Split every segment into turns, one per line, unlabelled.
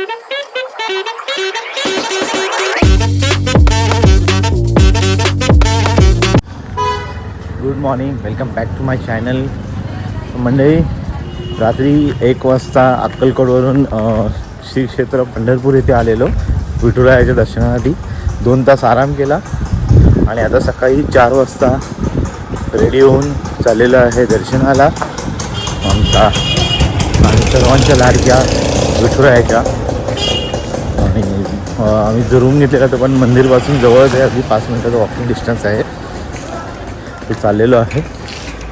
Good morning, welcome back to my channel. मंडळी, रात्री 1 वाजता अक्कलकोटवरून श्री क्षेत्र पंढरपूर येथे आलेलो विठुरायाच्या दर्शनासाठी. 2 तास आराम केला आणि आता सकाळी 4 वाजता रेडी होऊन चाललेलं आहे दर्शनाला. आणि सर्वांच्या लाडक्या विठुरायाच्या. आणि आम्ही जो रूम घेतलेला तो पण मंदिरपासून जवळच आहे, अगदी 5 मिनिटाचं वॉकिंग डिस्टन्स आहे. ते चाललेलो आहे.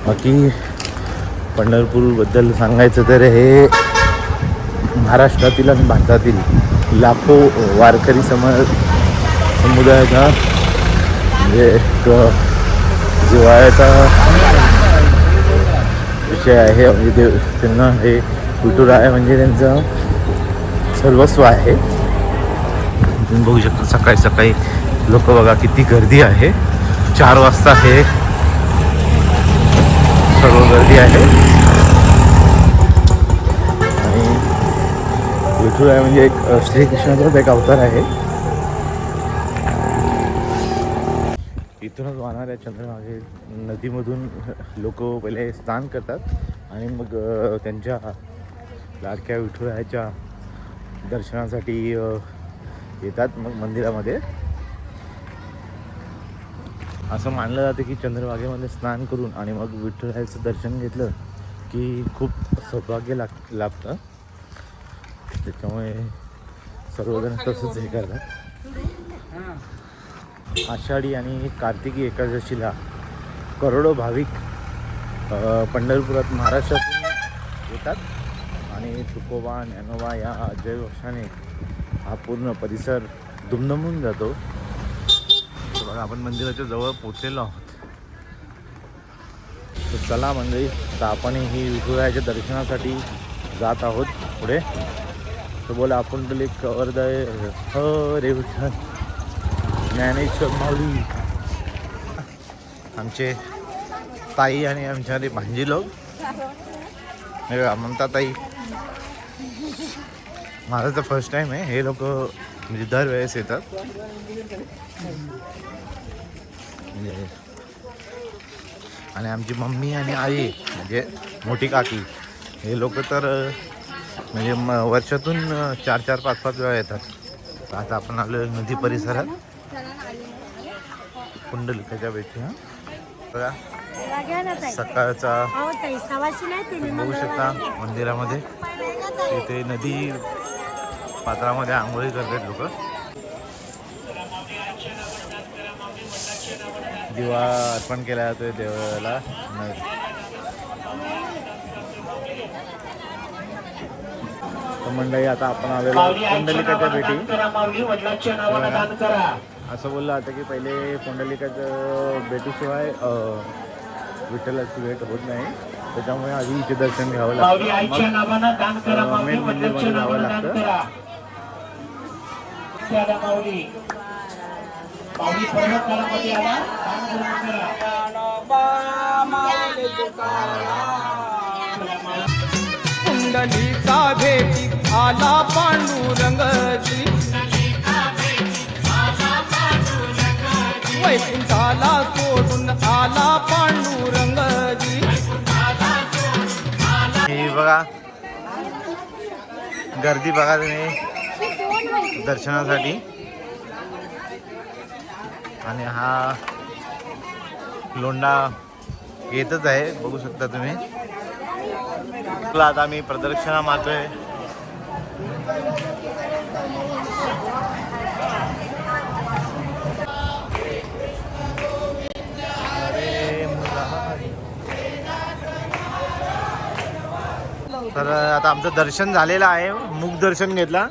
बाकी पंढरपूरबद्दल सांगायचं तर हे महाराष्ट्रातील आणि भारतातील लाखो वारकरी समुदायाचा म्हणजे एक जिव्हाळ्याचा विषय आहे. म्हणजे त्यांना हे विठुराया म्हणजे त्यांचं सर्वस्व आहे. तुम्ही बघू शकता सकाळी सकाळी लोक बघा किती गर्दी आहे. 4 वाजता हे सर्व गर्दी आहे. आणि विठुराया म्हणजे एक श्रीकृष्णाचाच एक अवतार आहे. इथूनच वाहणाऱ्या चंद्रभागे नदीमधून लोक पहिले स्नान करतात आणि मग त्यांच्या लाडक्या विठुरायाच्या दर्शनासाठी येतात मग मंदिरामध्ये. असं मानलं जातं की चंद्रभागेमध्ये स्नान करून आणि मग विठुरायाचं दर्शन घेतलं की खूप सौभाग्य लाभतं. त्याच्यामुळे सर्वजण तसंच हे करतात. आषाढी आणि कार्तिकी एकादशीला करोडो भाविक पंढरपुरात महाराष्ट्रातून येतात आणि तुकोबा ज्ञानोबा या जयघोषाने हा पूर्ण परिसर दुमदुमून जातो. तर बघा आपण मंदिराच्या जवळ पोचलेलो आहोत. तर चला मंडळी, तर आपण ही विठुरायाच्या दर्शनासाठी जात आहोत पुढे. तर बोला आपण तुला एक हृदय हरे विठ्ठल ज्ञानेश्वर माऊली. आमचे ताई आणि आमच्या भांजी लोक ममता ताई. माझं तर फर्स्ट टाईम आहे. हे लोक म्हणजे दरवेळेस येतात. आणि आमची मम्मी आणि आई म्हणजे मोठी काकी हे लोक तर म्हणजे वर्षातून 4-4, 5-5 वेळा येतात. आता आपण आलो नदी परिसरात पुंडलिकाच्या भेटी. बघा सकाळचा बघू शकता मंदिरामध्ये इथे नदी पात्रामध्ये आंघोळी करतात लोक. दिवा अर्पण केला जातोय देवाला. मंडळी आता आपण आलेलो पुंडलिकाच्या भेटी. असं बोललं जातं की पहिले पुंडलिकाच्या भेटीशिवाय विठ्ठलाची भेट होत नाही. त्याच्यामुळे आधी इथे दर्शन घ्यावं लागतं. मेन मंदिरमध्ये जावं लागतं.
पुंडलिका भेटी आला पांडुरंगजी, वैकुंठाला सोडून आला पांडुरंगजी.
ही बघा गर्दी बघा तुम्ही दर्शनासाठी. आणि हा लोंढा येतच आहे बघू शकता तुम्ही. आता मी प्रदक्षिणा मारतोय. तर आता आमचं दर्शन झालेलं आहे. मुख दर्शन घेतला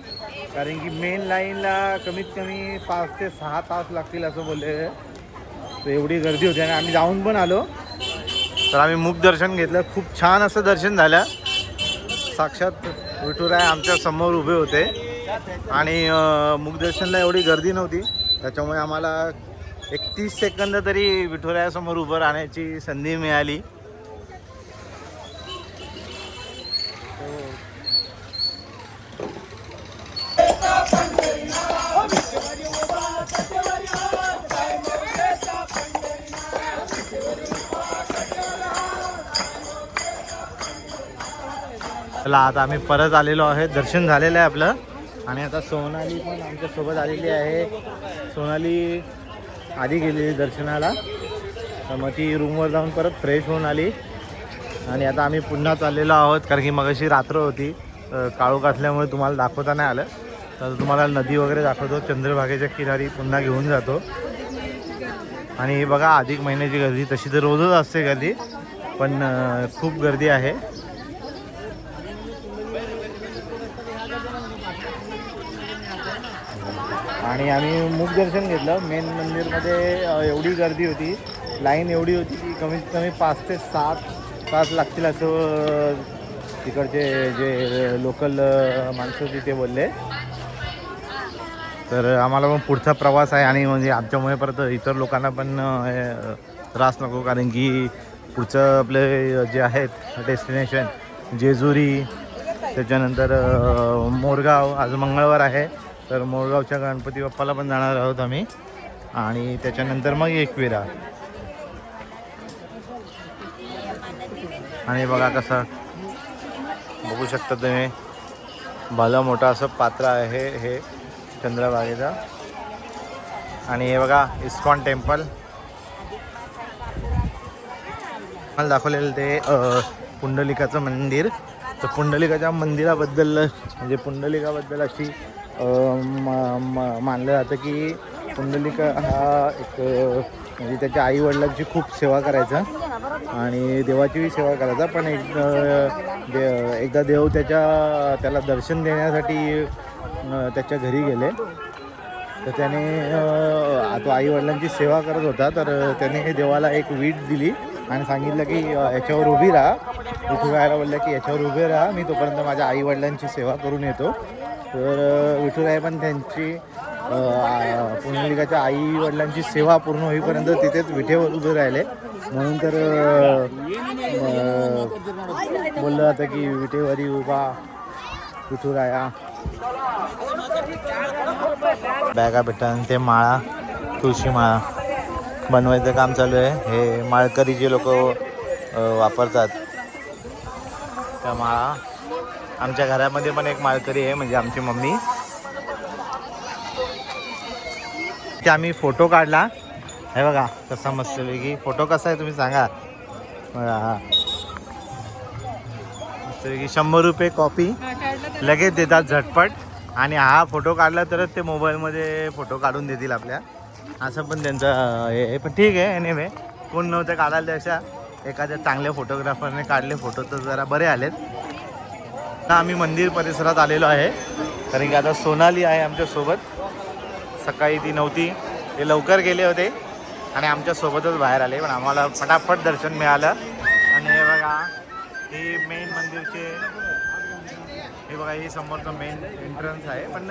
कारण की मेन लाईनला कमीत कमी 5 ते 6 तास लागतील असं बोलले. तर एवढी गर्दी होती आणि आम्ही जाऊन पण आलो. तर आम्ही मुख दर्शन घेतलं. खूप छान असं दर्शन झालं. साक्षात विठुराय आमच्या समोर उभे होते आणि मुखदर्शनला एवढी गर्दी नव्हती. त्याच्यामुळे आम्हाला 31 सेकंद तरी विठुरायासमोर उभं राहण्याची संधी मिळाली. चला आता आम्ही परत आलेलो आहे, दर्शन झालेलं आहे आपलं. आणि आता सोनाली पण आमच्यासोबत आलेली आहे. सोनाली आधी गेलेली दर्शनाला, तर मग ती रूमवर जाऊन परत फ्रेश होऊन आली. आणि आता आम्ही पुन्हा चाललेलो आहोत, कारण की मगाशी रात्र होती, काळोख असल्यामुळे तुम्हाला दाखवता नाही आलं. तर तुम्हाला नदी वगैरे दाखवतो, चंद्रभागेच्या किनारी पुन्हा घेऊन जातो. आणि बघा अधिक महिन्याची गर्दी तशी तर रोजच असते गर्दी, पण खूप गर्दी आहे. आणि आम्ही मुख दर्शन घेतलं. मेन मंदिरमध्ये एवढी गर्दी होती, लाईन एवढी होती की कमीत कमी 5 ते 7 तास लागतील असं तिकडचे जे लोकल माणसं तिथे बोलले. तर आम्हाला पण पुढचा प्रवास आहे, आणि म्हणजे आमच्यामुळे परत इतर लोकांना पण त्रास नको, कारण की पुढचं आपले जे आहेत डेस्टिनेशन जेजुरी, त्याच्यानंतर मोरगाव, आज मंगळवार आहे तर मोरगावच्या गणपती बाप्पाला पण जाणार आहोत आम्ही. आणि त्याच्यानंतर मग एकविरा. आणि बघा कसं बघू शकता तुम्ही, भलं मोठं असं पात्र आहे हे चंद्रभागेचा. आणि हे बघा इस्कॉन टेम्पल मला दाखवलेलं ते पुंडलिकाचं मंदिर. तर पुंडलिकाच्या मंदिराबद्दल म्हणजे पुंडलिकाबद्दल अशी मानलं जातं की पुंडलिका हा एक म्हणजे त्याच्या आईवडिलांची खूप सेवा करायचा आणि देवाचीही सेवा करायचा. पण एकदा देव त्याला दर्शन देण्यासाठी त्याच्या घरी गेले. तर त्याने तो आईवडिलांची सेवा करत होता, तर त्याने देवाला एक वीट दिली आणि सांगितलं की याच्यावर उभी राहा. विठुरायाला बोललं की याच्यावर उभे राहा, मी तोपर्यंत माझ्या आईवडिलांची सेवा करून येतो. तर विठुराय पण त्यांची पुंडलिकाच्या आईवडिलांची सेवा पूर्ण होईपर्यंत तिथेच विठेवर उभे राहिले. म्हणून तर बोललं जातं की विठेवरी उभा विठुराया. बॅगा भेटन ते माळा, तुळशी माळा बनवायचं काम चालू आहे. हे माळकरी जे लोक वापरतात त्या माळा. आमच्या घरामध्ये पण एक माळकरी आहे, म्हणजे आमची मम्मी. ते आम्ही फोटो काढला, हे बघा कसा मस्तपैकी फोटो. कसा आहे तुम्ही सांगा. मस्तपैकी 100 रुपये कॉपी लगेच देतात झटपट. आणि हा फोटो काढला तरच ते मोबाईलमध्ये फोटो काढून देतील आपल्या, असं पण त्यांचं हे. पण ठीक आहे, एनिवे कोण नव्हतं काढायला त्याच्या एखाद्या चांगल्या फोटोग्राफरने काढले फोटो तर जरा बरे आलेत. आम्ही मंदिर परिसरात आलेलो आहे, कारण की आता सोनाली आहे आमच्यासोबत. सकाळी ती नव्हती, ते लवकर गेले होते आणि आमच्यासोबतच बाहेर आले, पण आम्हाला फटाफट दर्शन मिळालं. आणि हे बघा ही मेन मंदिरचे, हे बघा ही समोरचं मेन एंट्रन्स आहे. पण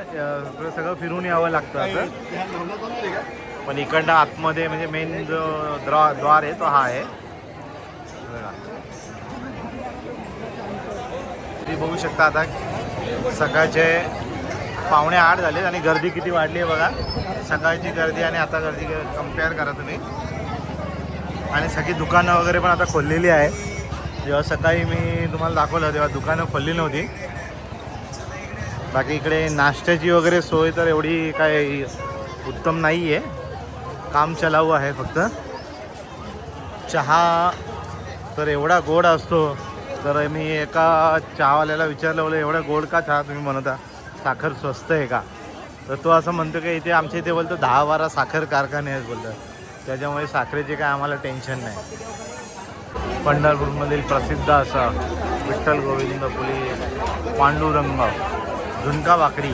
सगळं फिरून यावं लागतं असं. पण इकडनं आतमध्ये म्हणजे मेन जो द्वार आहे तो हा आहे. बघू शकता आता सकाळचे 7:45 झाले आणि गर्दी किती वाढली आहे बघा. सकाळची गर्दी आणि आता गर्दी कम्पेअर करा तुम्ही. आणि सगळी दुकानं वगैरे पण आता खोललेली आहे. जेव्हा सकाळी मी तुम्हाला दाखवलं तेव्हा दुकानं खोलली नव्हती. बाकी इकडे नाश्त्याची वगैरे सोय तर एवढी काय उत्तम नाही आहे, काम चालू आहे फक्त. चहा तर एवढा गोड असतो, तर मी एका चहावाल्याला विचारलं, बोललं एवढा गोड का चहा तुम्ही म्हणता, साखर स्वस्त आहे का? तर तो असं म्हणतो की इथे आमच्या इथे बोलतो 10-12 साखर कारखाने आहेत बोलतं, त्याच्यामुळे साखरेचे काय आम्हाला टेन्शन नाही. पंढरपूरमधील प्रसिद्ध असा विठ्ठल गोविंदपुरी पांडुरंग झुणका भाकरी.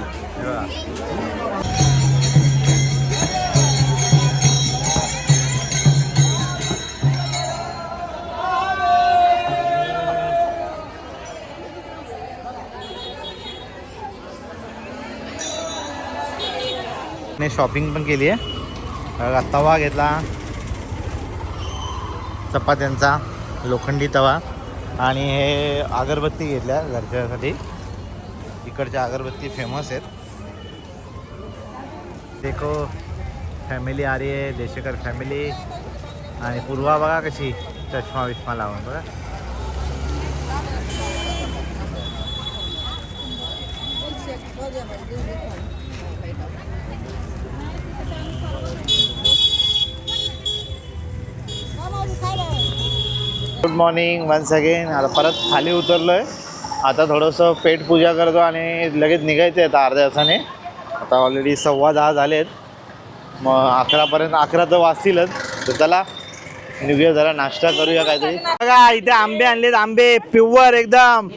ने शॉपिंग पण केली आहे. तवा घेतला चपात्यांचा, लोखंडी तवा. आणि हे अगरबत्ती घेतल्या घरच्यासाठी. इकडच्या अगरबत्ती फेमस आहेत. देखो फॅमिली आ रही आहे, देशेकर फॅमिली. आणि पूर्वा बघा कशी चष्मा विष्मा लावून बघा. Good morning once again. आता परत खाली उतरलोय. आता थोडंसं पेट पूजा करतो आणि लगेच निघायचं आहे आता अर्ध्या तासाने. आता ऑलरेडी 10:15 झालेत. मग 11पर्यंत 11 तर वाजतीलच. तर चला निघूया, जरा नाश्ता करूया काहीतरी. बघा इथे आंबे आणलेत. आंबे प्युअर एकदम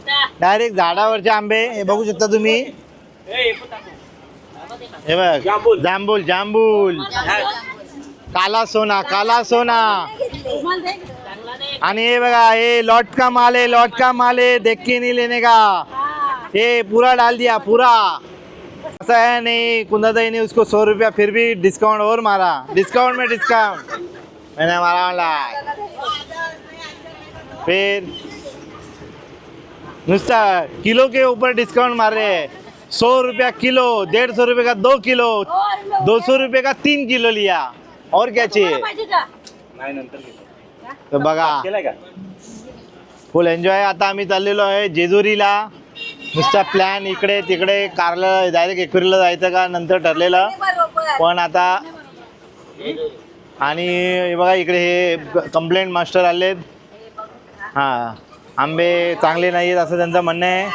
डायरेक्ट झाडावरचे आंबे. हे बघू शकता तुम्ही. हे बघ जांभूल जांभूल, काला सोना काला सोना. आणि हे बघा हे लॉट का माल है, लॉट का माल है, देख के नहीं लेने का. ये पूरा डाल दिया पूरा. ऐसा है नहीं कुंदादाई ने उसको 100 रुपया फिर भी डिस्काउंट और मारा. डिस्काउंट में डिस्काउंट मैंने मारा वाला. फिर नुस्ता किलो के ऊपर डिस्काउंट मार रहे हैं. 100 रुपया किलो, 150 रुपये का 2 किलो, 200 रुपये का 3 किलो लिया. और क्या चाहिए. तर बघा फुल एन्जॉय. आता आम्ही चाललेलो आहे जेजुरीला. नुसता प्लॅन इकडे तिकडे कारला डायरेक्ट एकविरीला जायचं का नंतर ठरलेलं पण आता. आणि हे बघा इकडे हे कंप्लेंट मास्टर आलेत. हां आंबे चांगले नाही आहेत असं त्यांचं म्हणणं आहे.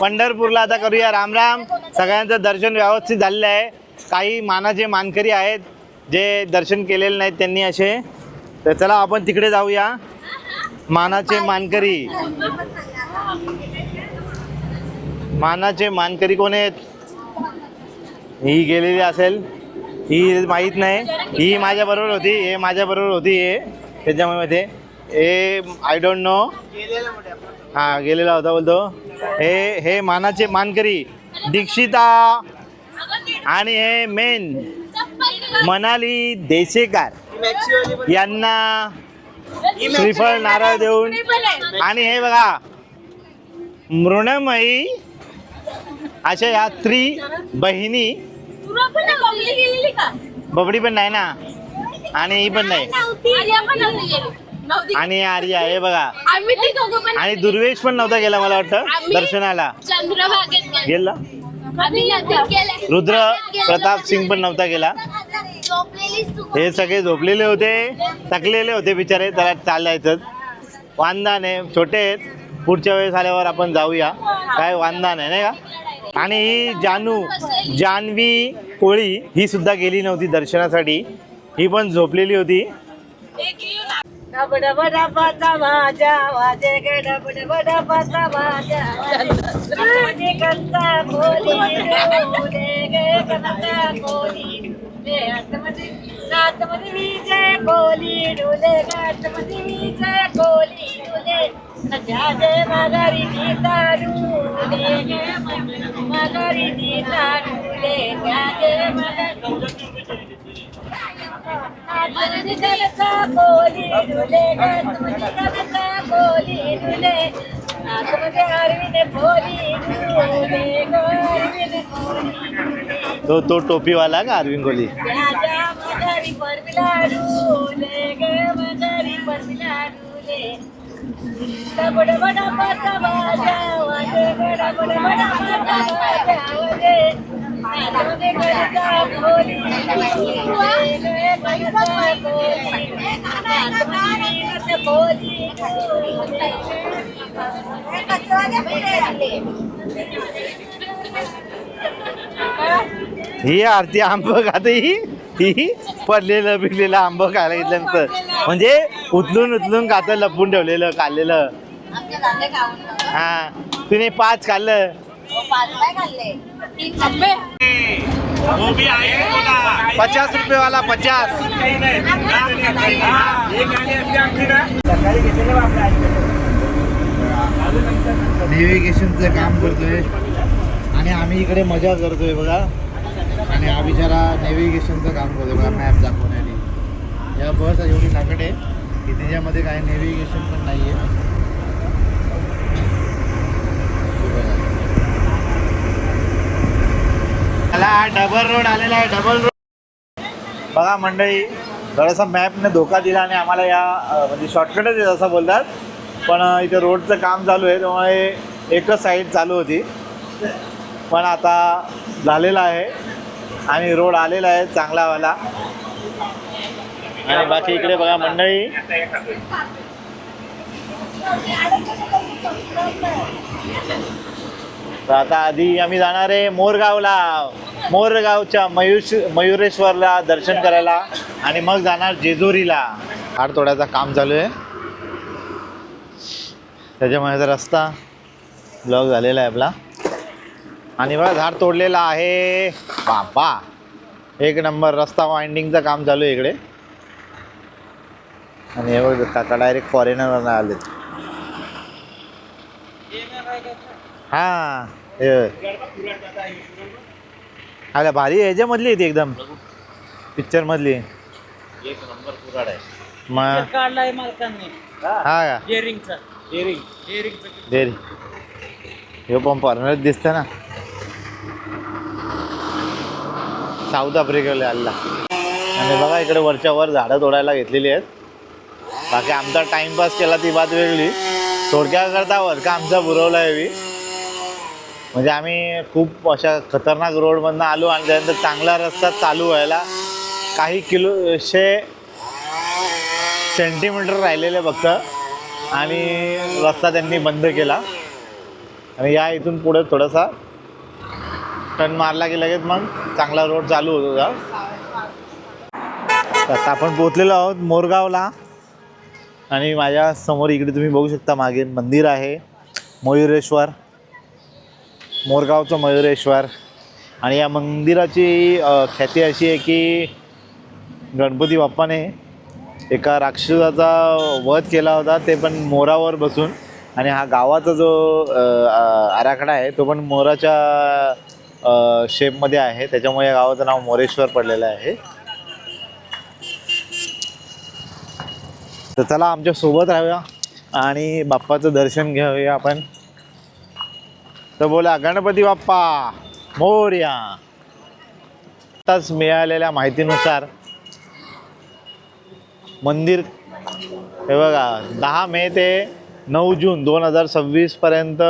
पंढरपूरला आता करूया राम राम. सगळ्यांचं दर्शन व्यवस्थित झालेलं आहे. काही मानाचे मानकरी आहेत जे दर्शन केलेले नाहीत त्यांनी असे. तर चला आपण तिकडे जाऊया. मानाचे मानकरी, मानाचे मानकरी कोण आहेत. ही गेलेली असेल, ही माहीत नाही. ही माझ्याबरोबर होती, हे माझ्याबरोबर होती. हे त्याच्यामध्ये हे आय डोंट नो. हां गेलेला होता बोलतो. हे मानाचे मानकरी दीक्षिता. आणि हे मेन मनाली देशेकर यांना श्रीफळ नारळ देऊन. आणि हे बघा मृणमयी अशा ह्या बहिणी. बबडी पण नाही ना आणि ही पण नाही. आणि आर्या हे बघा. आणि दुर्वेश पण नव्हता गेला मला वाटतं दर्शनाला. गेला रुद्र प्रताप सिंग पण नव्हता गेला. हे सगळे झोपलेले होते, थकलेले होते बिचारे. त्याला चालायचं वांदा नाही. छोटे आहेत, पुढच्या वेळेस आल्यावर आपण जाऊया. काय वांदा नाही का. आणि ही जान्हवी कोळी ही सुद्धा गेली नव्हती दर्शनासाठी. ही पण झोपलेली होती. तो टोपीवाला का अरविंद कोहली. ही आरती आंब खाते. ही पडलेलं बिडलेलं आंब खायला घेतल्यानंतर म्हणजे उचलून खातं लपून ठेवलेलं खाल्लेलं. हा तिने 5 खाल्लं. 50 रुपये वाला 50. नेव्हिगेशनचं काम करतोय आणि आम्ही इकडे मजा करतोय बघा. आणि हा बिचारा नेव्हिगेशनचं काम करतोय बघा, मॅप दाखवण्याने. या बस एवढी नाकड आहे की त्याच्यामध्ये काय नेव्हिगेशन पण नाही आहे. मला डबल रोड आलेला आहे. डबल रोड बघा मंडळी. थोडासा मॅपने धोका दिला आणि आम्हाला या म्हणजे शॉर्टकटच आहे असं बोलतात. पण इथे रोडचं काम चालू आहे त्यामुळे एकच साईड चालू होती. पण आता झालेला आहे आणि रोड आलेला आहे चांगलावाला. आणि बाकी इकडे बघा मंडळी, तर आता आधी आम्ही जाणार आहे मोरगावला, मोरगावच्या मयुरेश्वरला दर्शन करायला आणि मग जाणार जेजुरीला. झाड तोडायचं काम चालू आहे, त्याच्यामुळे रस्ता ब्लॉक झालेला आहे आपला. आणि बघा झाड तोडलेला आहे बाबा, एक नंबर रस्ता वाइंडिंगचं काम चालू आहे इकडे. आणि हे बघ काका डायरेक्ट फॉरेनर आले. हा अरे भारी ह्याच्यामधली आहे ती एकदम पिक्चर मधली. एक नंबर कुराड आहे. मग
काढलाय मालकांनी.
हा का
डेअरिंगचा
डेअरी हे पण फॉरेनर दिसतं ना, साऊथ आफ्रिकेला आलेला. आणि बघा इकडे वरच्या वर झाडं तोडायला घेतलेली आहेत. बाकी आमचा टाइमपास केला ती बात वेगळी, थोडक्याकरता वर का आमचा पुरवला आहे. म्हणजे आम्ही खूप अशा खतरनाक रोडमधनं आलो आणि त्यानंतर चांगला रस्ता चालू व्हायला काही 100 सेंटीमीटर राहिलेले फक्त, आणि रस्ता त्यांनी बंद केला. आणि या इथून पुढे थोडासा टर्न मारला की लगेच मग चांगला रोड चालू होत होता. आता आपण पोहोचलेलो आहोत मोरगावला. आणि माझ्या समोर इकडे तुम्ही बघू शकता मागे मंदिर आहे मयुरेश्वर, मोरगावचं मयुरेश्वर. आणि या मंदिराची ख्याती अशी आहे की गणपती बाप्पाने एका राक्षसाचा वध केला होता, ते पण मोरावर बसून. आणि हा गावाचा जो आराखडा आहे तो पण मोराच्या शेपमध्ये आहे, त्याच्यामुळे या गावाचं नाव मोरेश्वर पडलेलं आहे. तर चला आमच्या सोबत राहूया आणि बाप्पाचं दर्शन घेऊया आपण. तर बोला गणपती बाप्पा मोरया. आताच मिळालेल्या माहितीनुसार मंदिर हे बघा 10 मे ते 9 जून 2026 पर्यंत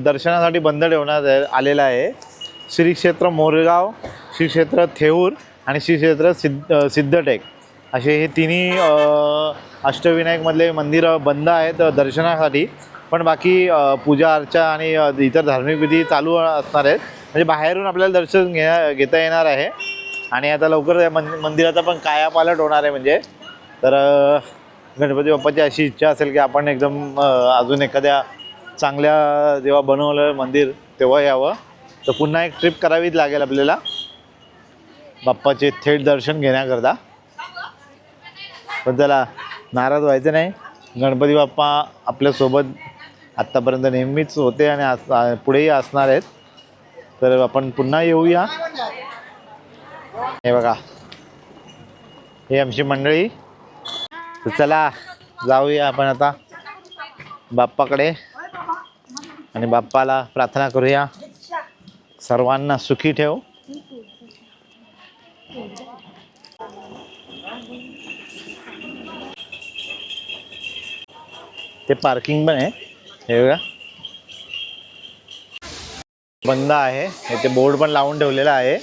दर्शनासाठी बंद ठेवण्यात आलेलं आहे. श्री क्षेत्र मोरगाव, श्री क्षेत्र थेऊर आणि श्री क्षेत्र सिद्धटेक असे हे तिन्ही अष्टविनायकमधले मंदिरं बंद आहेत दर्शनासाठी. पण बाकी पूजा अर्चा आणि इतर धार्मिक विधी चालू असणार आहेत. म्हणजे बाहेरून आपल्याला दर्शन घेता येणार आहे. आणि आता लवकर या मंदिराचा पण कायापालट होणार आहे. म्हणजे तर गणपती बाप्पाची अशी इच्छा असेल की आपण एकदम अजून एखाद्या चांगल्या जेव्हा बनवलं मंदिर तेव्हा यावं, तर पुन्हा एक ट्रिप करावीच लागेल आपल्याला बाप्पाचे थेट दर्शन घेण्याकरता. पण त्याला नाराज व्हायचं नाही, गणपती बाप्पा आपल्यासोबत आत्तापर्यंत नेहमीच होते आणि पुढेही असणार आहेत. तर आपण पुन्हा येऊया. हे बघा हे आमची मंडळी. तर चला जाऊया आपण आता बाप्पाकडे आणि बाप्पाला प्रार्थना करूया, सर्वांना सुखी ठेव. ते पार्किंग पण आहे, हे बघा बंद आहे. इथे बोर्ड पण लावून ठेवलेला आहे.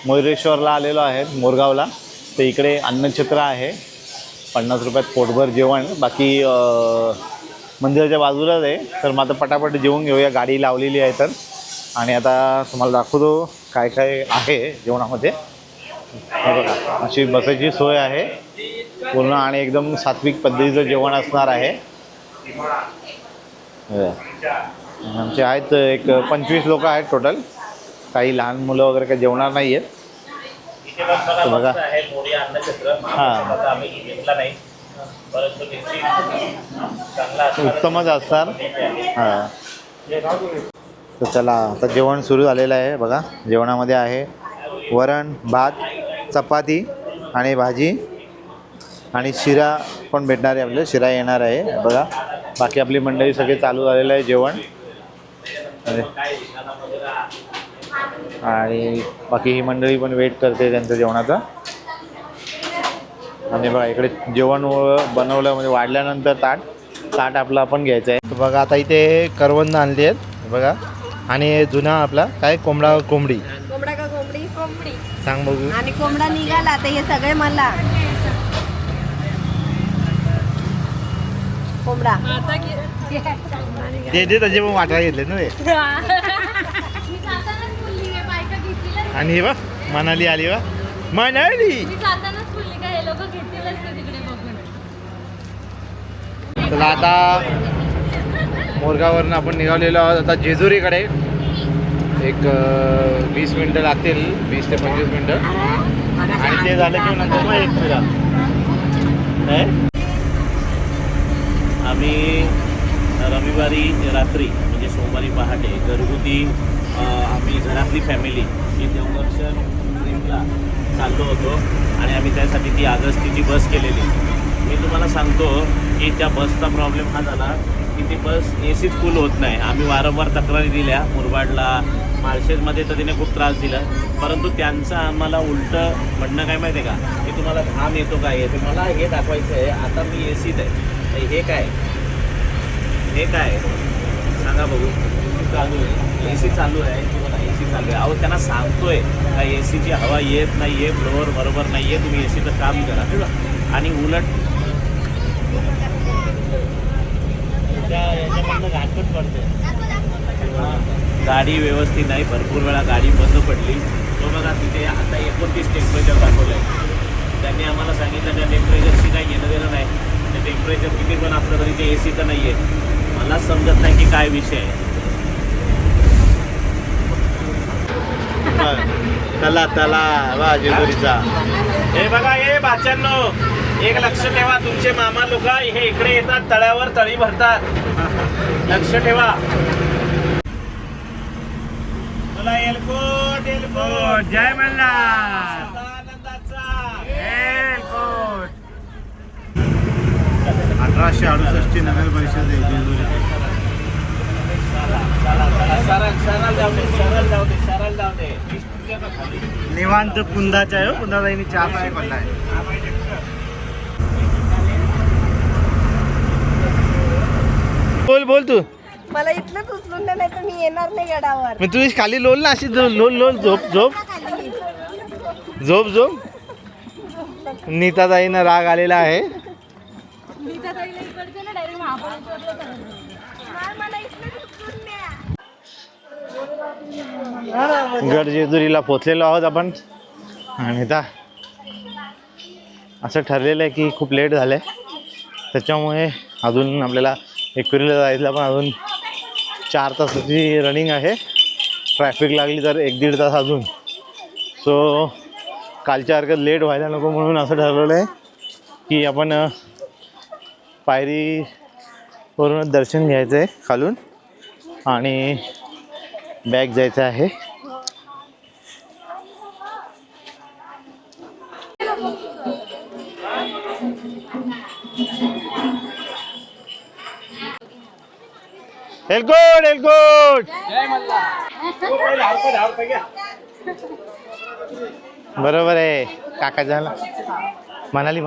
मयुरेश्वरला आलेलो आहे मोरगावला. तर इकडे अन्नछत्र आहे, 50 रुपयात पोटभर जेवण. बाकी मंदिराच्या बाजूलाच आहे. तर मग आता पटापट जेवून घेऊया, गाडी लावलेली आहे तर. आणि आता तुम्हाला दाखवतो काय काय आहे जेवणामध्ये. हे बघा अशी बसायची सोय आहे पूर्ण आणि एकदम सात्विक पद्धतीचं जेवण असणार आहे. आमचे आहेत एक 25 लोक आहेत टोटल. काही लहान मुलं वगैरे काही जेवणार नाही आहेत. बघा हां उत्तमच असणार. हां तर चला आता जेवण सुरू झालेलं आहे. बघा जेवणामध्ये आहे वरण भात, चपाती आणि भाजी आणि शिरा पण भेटणार आहे. आपल्याला शिरा येणार आहे. बघा बाकी आपली मंडळी सगळे चालू झालेलं आहे जेवण. आणि बाकी ही मंडळी पण वेट करते त्यांच्या जेवणाचा. आणि बघा इकडे जेवण बनवलं म्हणजे वाढल्यानंतर ताट आपलं आपण घ्यायचं आहे. तर बघा आता इथे करवंद आणली आहेत बघा. आणि जुना आपला काय कोंबडा कोंबडी सांग बघू.
आणि कोंबडा निघाला तर हे सगळे मला कोंबडा
ते त्याचे पण वाटायला घेतले ना ते. आणि हे बघ मनाली आली बा मनाली. चला आता मोरगाववरून आपण निघालेलो आहोत आता जेजुरीकडे. एक 20 मिनटं लागतील, 20 ते 25 मिनटं. आणि ते झालं की नंतर मग एक फिरा.
आम्ही रविवारी रात्री म्हणजे सोमवारी पहाटे घरगुती आम्ही घरातली फॅमिली ही देवदर्शन ट्रिपला चाललो होतो. आणि आम्ही त्यासाठी ती आगस्तीची बस केलेली. मी तुम्हाला सांगतो की त्या बसचा प्रॉब्लेम हा झाला की ती बस एसीच फुल होत नाही. आम्ही वारंवार तक्रारी दिल्या मुरबाडला, माळशेजमध्ये तर तिने खूप त्रास दिला. परंतु त्यांचं आम्हाला उलटं म्हणणं काय माहिती आहे का की तुम्हाला घाम येतो काय ते मला हे दाखवायचं आहे. आता मी एसीत आहे, हे काय सांगा बघू. चालू आहे, एसी चालू आहे किंवा एसी चालू आहे. अहो त्यांना सांगतोय का एसीची हवा येत नाही आहे, फ्लोअर बरोबर नाही आहे, तुम्ही एसीचं काम करा. आणि उलट याच्यामधनं घाटपट पडते. गाडी व्यवस्थित नाही, भरपूर वेळा गाडी बंद पडली. तो बघा तिथे आता 29 टेम्परेचर दाखवलं आहे. त्यांनी आम्हाला सांगितलं त्या टेम्परेचरशी काही घेणं देणं नाही. ते टेम्परेचर किती पण असलं तरी ते एसी तर नाही आहे. मला समजत नाही की काय विषय आहे.
तला वा जेजुरीचा.
हे बघा हे बाच्यांनो, एक लक्ष ठेवा, तुमचे मामा लोक हे इकडे येतात, तळ्यावर तळी भरतात. लक्ष ठेवा. चला एलकोट एलकोट
जय मल्हार.
आनंदाचा
1868 नगर परिषद आहे जेजुरी.
सरळ जाऊ दे.
निवांत कुंदाचा आहे. कुंदाताईने चहा पाणी पडला आहे. बोल तू.
मला इथलंच उचलून नाही तर मी येणार नाही गडावर.
मग तुझी खाली लोल ना अशी लोल झोप. नीताताईंना राग आलेला आहे. गड जेजुरीला पोचलेलो आहोत आपण. आणि आता असं ठरलेलं आहे की खूप लेट झालं आहे, त्याच्यामुळे अजून आपल्याला एकविरीला जायला पण अजून 4 तासाची रनिंग आहे. ट्रॅफिक लागली तर 1-1.5 तास अजून. सो कालच्या हरकत लेट व्हायला नको म्हणून असं ठरवलं आहे की आपण पायरीवरूनच दर्शन घ्यायचं आहे खालून आणि बॅक जायचं आहे. एलकोट बरोबर आहे काका. झाला म्हणाली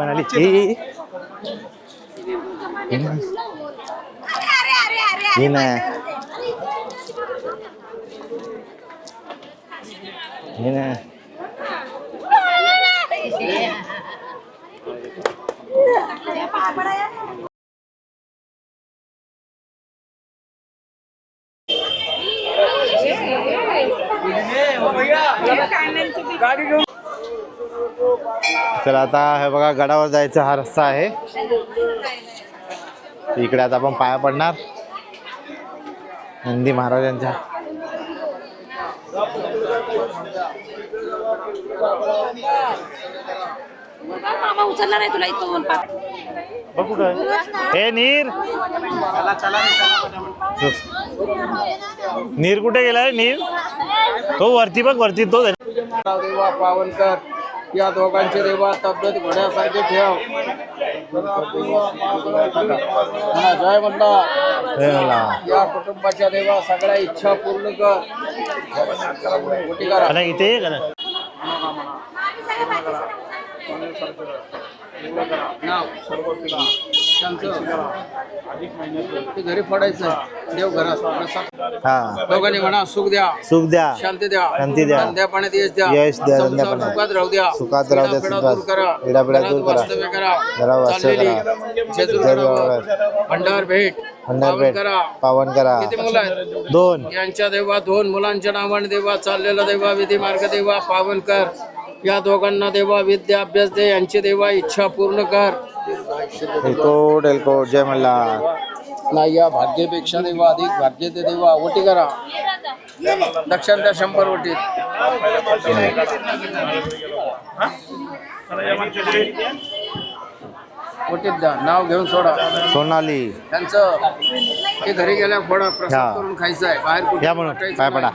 ये ना चला आता हे बघा गडावर जायचा हा रस्ता आहे. इकडे आता आपण पाया पडणार नंदी महाराजांच्या.
उचलला नाही तुला इथं
बघू काय हे नीर. नीर कुठे गेलाय? नीर तो वरती बघ, वरती तो.
देवा पावन कर, या दोघांचे देवा तब्येत घोड्यासारखे ठेव. जय म्हणला. या कुटुंबाच्या देवा सगळ्या इच्छा पूर्ण कर. मोठी करा.
आणि इथे ये करा.
नाव ते घरी पडायचं देव घरात.
हा
दोघांनी म्हणा सुख द्या,
सुख द्या,
शांती द्या,
शांती द्या,
धंद्या पाण्यात यश द्या,
यश द्या,
संसार
धंद्या पाण्यात
सुखात राहू द्या,
सुखात राहू द्या,
पिढा
सुखात
दूर करा,
पिढा दूर
घरात
करा,
वास्तव्य करा,
घरात वास्तव्य
चाललेली
करा,
जेजुरीला भंडार भेट
भंडार
पावन
भेट
करा.
पावन करा.
किती मुलं आहेत?
2.
यांच्या देवा 2 मुलांच्या नावाने देवा चाललेला देवा विधी मार्ग देवा पावन कर. या दोघांना देवा विद्या अभ्यास दे. यांची देवा इच्छा पूर्ण कर.
एलकोट एलकोट जय मल्हार.
नाही या भाग्यपेक्षा देवा अधिक भाग्य ते देवा. ओटी करा. दक्षिण द्या 100 ओटीत. ओटीत द्या. नाव घेऊन सोडा.
सोनाली
त्यांचं ते घरी गेल्या फोडा
हा.
प्रसाद करून खायचं आहे. बाहेर कुठे
या म्हणून पाय पडा.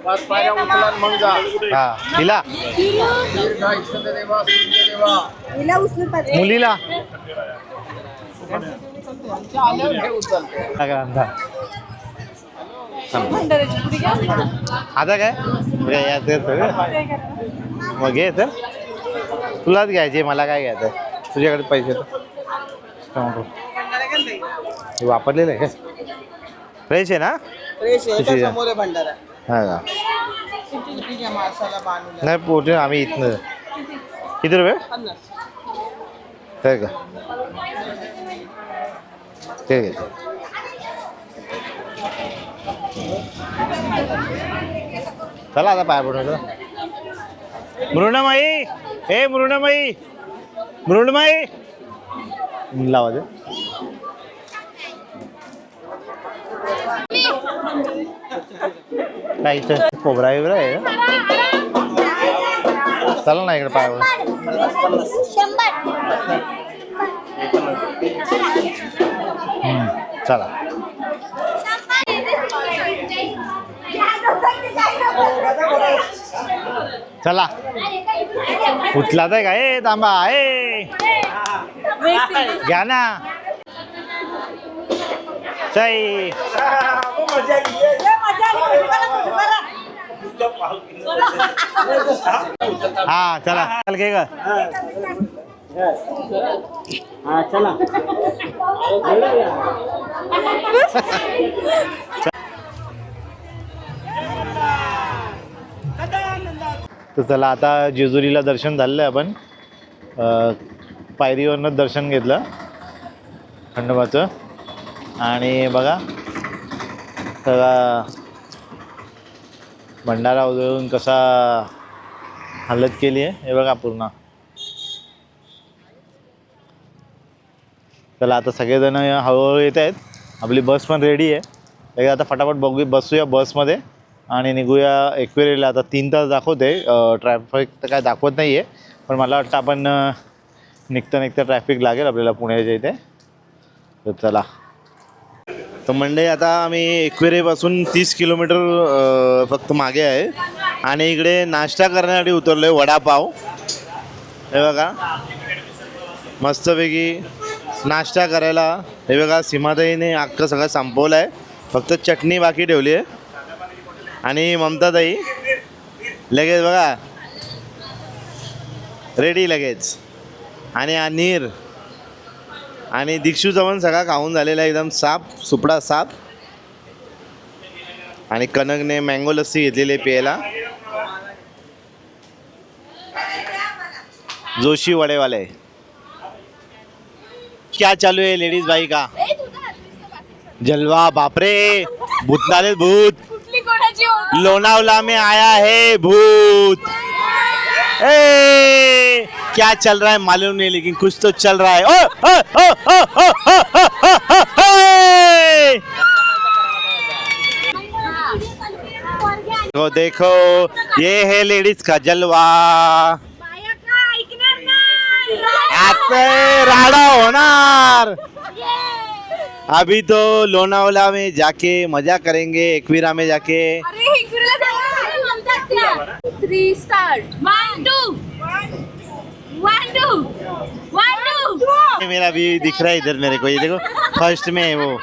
5 पायऱ्या उचला आणि मग जा.
हा तिला
दीर्घ इष्ट देवा सूर्य देवा.
हिला उचलून पाहिजे.
मुलीला
हे उचलते.
आता काय मग घे तर तुलाच घ्यायचे मला काय घ्यायचं. तुझ्याकडे पैसे हे वापरलेलं आहे का? फ्रेश आहे ना?
समोर भंडारा
हा का? नाही पोटे आम्ही इथनं. किती रुपये का ते घे. चला आता पाय पडून मृणमाई. हे मृणमाई मृणमाई लावा दे. काय इथं कोबरा बिबरा आहे का? चला ना इकडे पाय चला. चला उठला तर काय तांबा आहे घ्या ना. सई हा चला चल घे ग. तर चला आता जेजुरीला दर्शन झालेलं आहे. आपण पायरीवरनं दर्शन घेतलं खंडोबाचं. आणि बघा सगळा भंडारा उधळून कसा हालत केली आहे हे बघा पूर्ण. चला आता सगळेजण हळूहळू येत आहेत. आपली बस पण रेडी आहे. आता फटाफट बसूया बसमध्ये आणि निघूया एक्वेरियाला. आता 3 तास दाखवते. ट्रॅफिक तर काय दाखवत नाही आहे पण मला वाटतं आपण निघता ट्रॅफिक लागेल आपल्याला पुण्याच्या इथे. तर चला. तर मंडळी आता आम्ही एक्वेरियापासून 30 किलोमीटर फक्त मागे आहे आणि इकडे नाश्ता करण्यासाठी उतरलो आहे. वडापाव हे बघा मस्तपैकी नाश्ता करायला. हे बघा सीमाताईने अख्खं सगळं संपवलं आहे. फक्त चटणी बाकी ठेवली आहे. आणि ममताताई लगेच बघा रेडी लगेच. आणि अनिर आणि दीक्षूचा पण सगळा खाऊन झालेला आहे एकदम साफ सुपडा साफ. आणि कनकने मँगो लस्सी घेतलेली आहे प्यायला. जोशी वडेवाले क्या चालू है लेडीज भाई का जलवा. बापरे भूतनाले भूत. लोनावला में आया है भूत. ए क्या चल रहा है मालूम नहीं लेकिन कुछ तो चल रहा है. ओ ओ ओ ओ ओ ओ ओ ओ देखो ये है लेडीज का जलवा. आते राडा होणार. अभी तो लोनावला में जाके मजा करेंगे. एकवीरा में जाके
3 स्टार्ट 1 2
मेरा भी दिख रहा है इधर मेरे को, ये देखो फर्स्ट में है वो।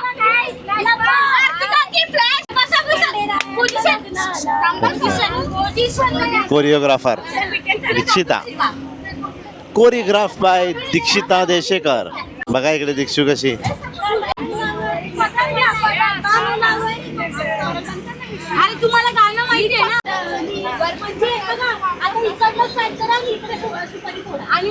कोरियोग्राफर दीक्षिता, कोरियोग्राफ बाय दीक्षिता देशेकर। बघा इकडे दीक्षू कशी।
अरे तुम्हाला गाणं माहिती आहे ना, म्हणजे बघा आता इकडलं साईड करा आणि इकडे सुपारी फोडा आणि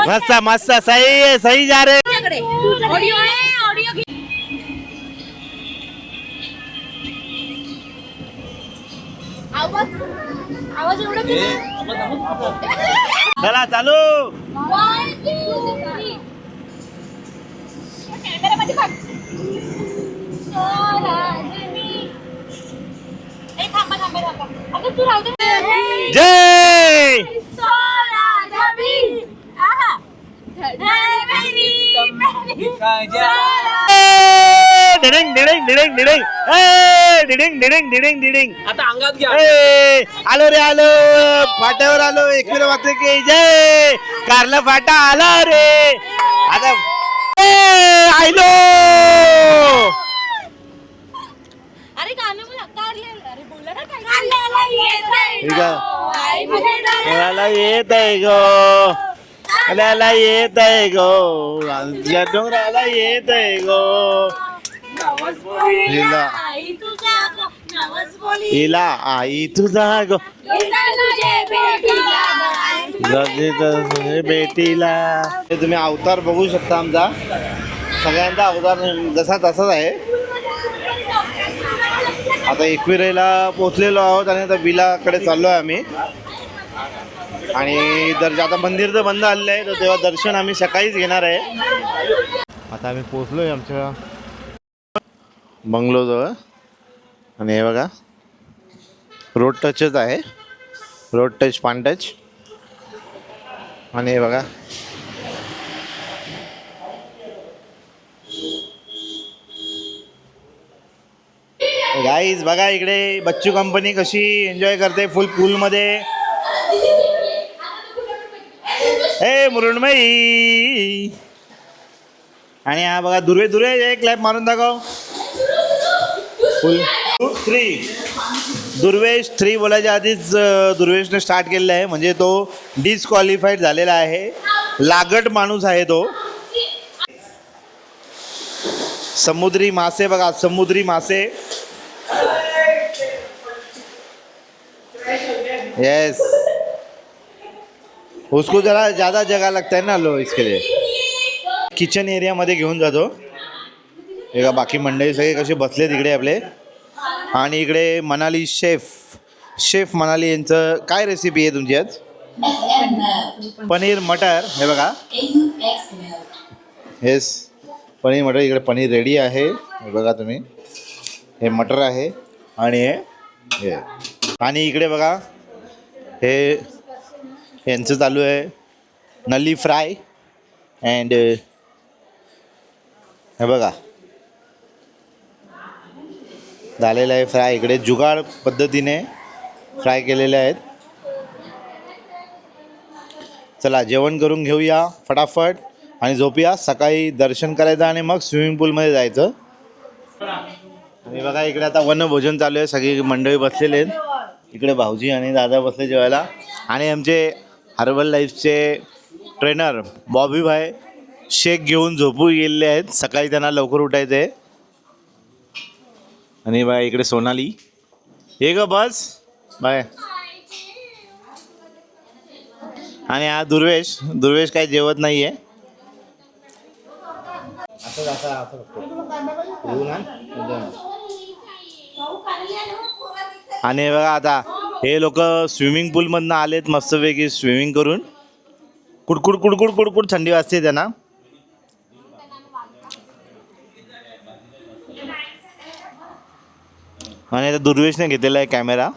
मस्त मस्त, सही है, सही जा रहे।
ऑडिओ आहे, ऑडिओ आवाज आवाज एवढा
चला चालू।
कॅमेरामध्ये बघ. थांबा थांबा थांबा. अगं तू राहू दे.
जय डिडिंग डिडिंग डिडिंग डिडिंग डिडिंग डिडिंग डिडिंग डिडिंग।
आता अंगात घ्या।
आलो रे आलो, फाट्यावर आलो। एकविरा मात्र की जय, कारला फाटा आला रे। आता आयलो।
अरे गाणं बोल अरे बोलला ना काय
कोणाला येत आहे गो, कोणाला येत आहे गो, आमच्या डोंगराला येत आहे गो। हिला आई तुझा गो बेटीला। तुम्ही अवतार बघू शकता आमचा, सगळ्यांचा अवतार जसा तसाच आहे। आता एकविरेला पोचलेलो आहोत आणि आता विलाकडे चाललो आहे आम्ही। आणि आता मंदिर तर बंद आलेलं आहे, तर तेव्हा दर्शन आम्ही सकाळीच घेणार आहे। आता आम्ही पोचलो आहे आमच्या बंगलोजवळ आणि हे बघा रोड टचच आहे, रोड टच पान टच। आणि हे बघा गाईज, बघा इकडे बच्चू कंपनी कशी एन्जॉय करते फुल पूलमध्ये। हे मुरुणमयी। आणि हा बघा दुर्वे, दुर्वे एक क्लॅप मारून दाखव। फुल 2 3 दुर्वेश 3 बोलायच्या आधीच दुर्वेशने स्टार्ट केलेलं आहे, म्हणजे तो डिस्क्वालिफाईड झालेला आहे। लागट माणूस आहे तो। समुद्री मासे बघा, समुद्री मासे। यस, उसको जरा ज़्यादा जगह लगता है ना लो, इसके लिए किचन एरियामध्ये घेऊन जातो। हे का बाकी मंडळी सगळे कसे बसले तिकडे आपले। आणि इकडे मनाली शेफ मनाली यांचं काय रेसिपी आहे तुमची आज? पनीर मटर। हे बघा, येस पनीर मटर। इकडे पनीर रेडी आहे, हे बघा तुम्ही। हे मटर आहे आणि हे आणि इकडे बघा हे यांचं चालू आहे नली फ्राय। अँड हे बघा झालेलं आहे फ्राय। इकडे जुगाड पद्धतीने फ्राय केलेले आहेत। चला जेवण करून घेऊया फटाफट आणि झोपूया। सकाळी दर्शन करायचं आणि मग स्विमिंग पूलमध्ये जायचं। आणि बघा इकडे आता वनभोजन चालू आहे, सगळी मंडळी बसलेले आहेत। इकडे भाऊजी आणि दादा बसले जेवायला। आणि आमचे हर्बल लाईफचे ट्रेनर बॉबी भाई शेक घेऊन झोपू गेलेले आहेत, सकाळी त्यांना लवकर उठायचं आहे। आणि बाय इकडे सोनाली, हे ग बस बाय। आणि हा दुर्वेश काय जेवत नाही आहे। आणि बघा आता हे लोक स्विमिंग पूलमधनं आलेत मस्तपैकी स्विमिंग करून। कुडकुड कुडकुड कुडकुड थंडी वाजते त्यांना। आणि आता दुर्वेशने घेतलेला आहे कॅमेरा।